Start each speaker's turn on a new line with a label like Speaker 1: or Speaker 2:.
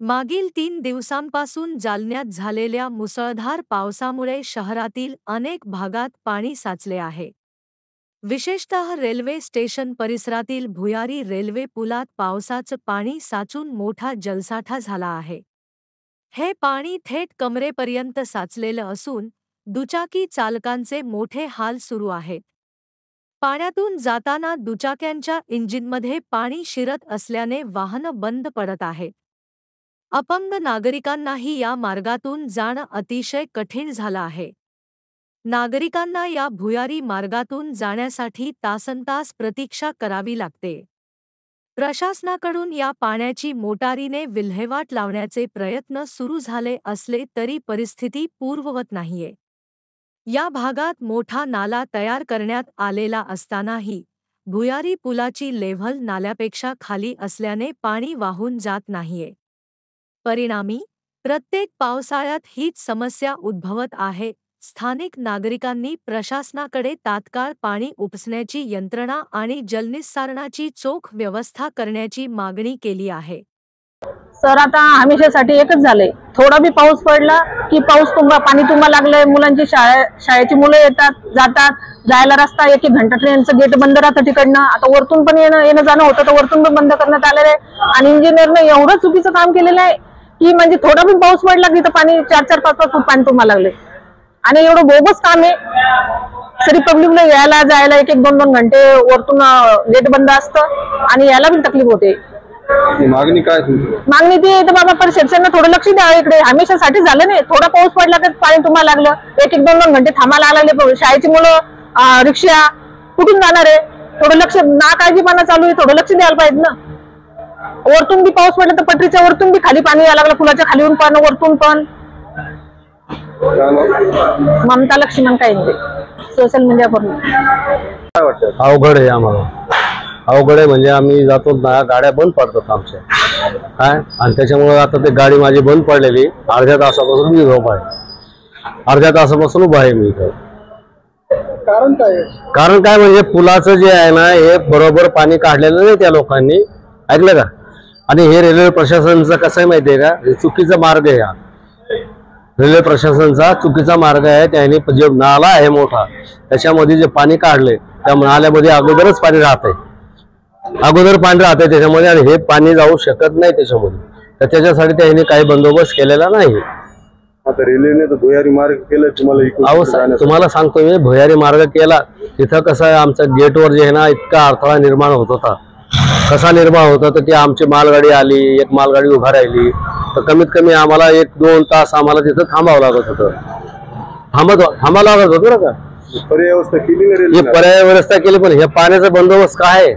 Speaker 1: मागील 3 दिवसांपासून जालन्यात झालेल्या मुसळधार पावसामुळे शहरातील अनेक भागात पाणी साचले आहे। विशेषतः रेल्वे स्टेशन परिसरातील भुयारी रेल्वे पुलात पावसाचं पाणी साचून मोठा जलसाठा झाला आहे। हे पाणी थेट कमरेपर्यंत साचलेलं असून दुचाकी चालकांचे मोठे हाल सुरू आहेत। पाण्यातून जाताना दुचाक्यांच्या इंजिनमध्ये पाणी शिरत असल्याने वाहनं बंद पडत आहेत। अपंग नागरिकांनाही या मार्गातून जाणं अतिशय कठीण झालं आहे। नागरिकांना या भुयारी मार्गातून जाण्यासाठी तासनतास प्रतीक्षा करावी लागते। प्रशासनाकडून या पाण्याची मोटारीने विल्हेवाट लावण्याचे प्रयत्न सुरू झाले असले तरी परिस्थिती पूर्ववत नाहीये। या भागात मोठा नाला तयार करण्यात आलेला असतानाही भुयारी पुलाची लेव्हल नाल्यापेक्षा खाली असल्याने पाणी वाहून जात नाहीये। परिणामी प्रत्येक पावसाळ्यात हीच समस्या उद्भवत आहे। स्थानिक नागरिकांनी प्रशासनाकडे तात्काळ पाणी उपसण्याची यंत्रणा आणि जलनिस्सारणाची चोख व्यवस्था करण्याची मागणी केली आहे।
Speaker 2: सर, आता हमेशासाठी एकच झालंय, थोडा भी पाऊस पडला की पाणी तुम्हाला लागलंय। मुलांची शाळेची मुलं येतात जातात, जायला रस्ता एक घंटा ट्रेनचं गेट बंद राहतं तिकडनं। आता वरतून पण येणं जाणं होतं तर वरतून पण बंद करण्यात आलेलं आहे आणि इंजिनियरने एवढं चुकीचं काम केलेलं आहे की म्हणजे थोडा भी पाऊस पडला की तर पाणी 4-4-5-5 फूट पाणी तुम्हाला लागले आणि एवढं बोगस काम आहे। सरी पब्लिकला यायला जायला 1-2 घंटे वरतून गेट बंद असतं आणि यायला पण तकलीफ होते।
Speaker 3: मागणी काय
Speaker 2: मागणी ती तर बाबा परिषदेनं थोडं लक्ष द्यावं इकडे। हमेशासाठी झालं नाही, थोडा पाऊस पडला तर पाणी तुम्हाला लागलं, 1-2 घंटे थांबायला लागले। शाळेची मुलं रिक्षा कुठून जाणार आहे? थोडं लक्ष, नाकाळजीपणा चालू आहे, थोडं लक्ष द्यायला पाहिजे ना। वरतून बी पाऊस पडला तर पटरीच्या वरतून बी खाली पाणी यायला लागलं, पुलाच्या खालीहून पण वरतून पण। ममता लक्ष्मण काही सोशल मीडियावरून
Speaker 4: अवघड आहे आम्हाला। अवघड आहे म्हणजे आम्ही जातो ना, गाड्या बंद पडतात आमच्या काय, आणि त्याच्यामुळे आता ते गाडी माझी बंद पडलेली अर्ध्या तासापासून मी झोप आहे। अर्ध्या तासापासून उभा आहे मी इथं। कारण काय म्हणजे पुलाचं जे आहे ना हे बरोबर पाणी काढलेलं नाही त्या लोकांनी, ऐकलं का। आणि हे रेल्वे प्रशासनाचं कसं आहे माहितीये का, चुकीचा मार्ग आहे हा। रेल्वे प्रशासनाचा चुकीचा मार्ग आहे। त्याने जे नाला आहे मोठा त्याच्यामध्ये जे पाणी काढले त्या नाल्यामध्ये अगोदरच पाणी राहतंय, त्याच्यामध्ये, आणि हे पाणी जाऊ शकत नाही त्याच्यामध्ये। तर त्याच्यासाठी त्याने काही बंदोबस्त केलेला नाही।
Speaker 3: आता रेल्वेने तर भुयारी मार्ग केला,
Speaker 4: तुम्हाला सांगतो मी, भुयारी मार्ग केला तिथं कसं आहे, आमच्या गेटवर जे आहे ना इतका अडथळा निर्माण होत होता। कसा निर्माण होता तर ती आमची मालगाडी आली, एक मालगाडी उभा राहिली तर कमीत कमी आम्हाला 1-2 तास आम्हाला तिथं थांबावं लागत होतं। थांबावं लागत होतं ना का।
Speaker 3: पर्याय व्यवस्था केली,
Speaker 4: पर्याय व्यवस्था केली, पण हे पाण्याचा बंदोबस्त काय आहे?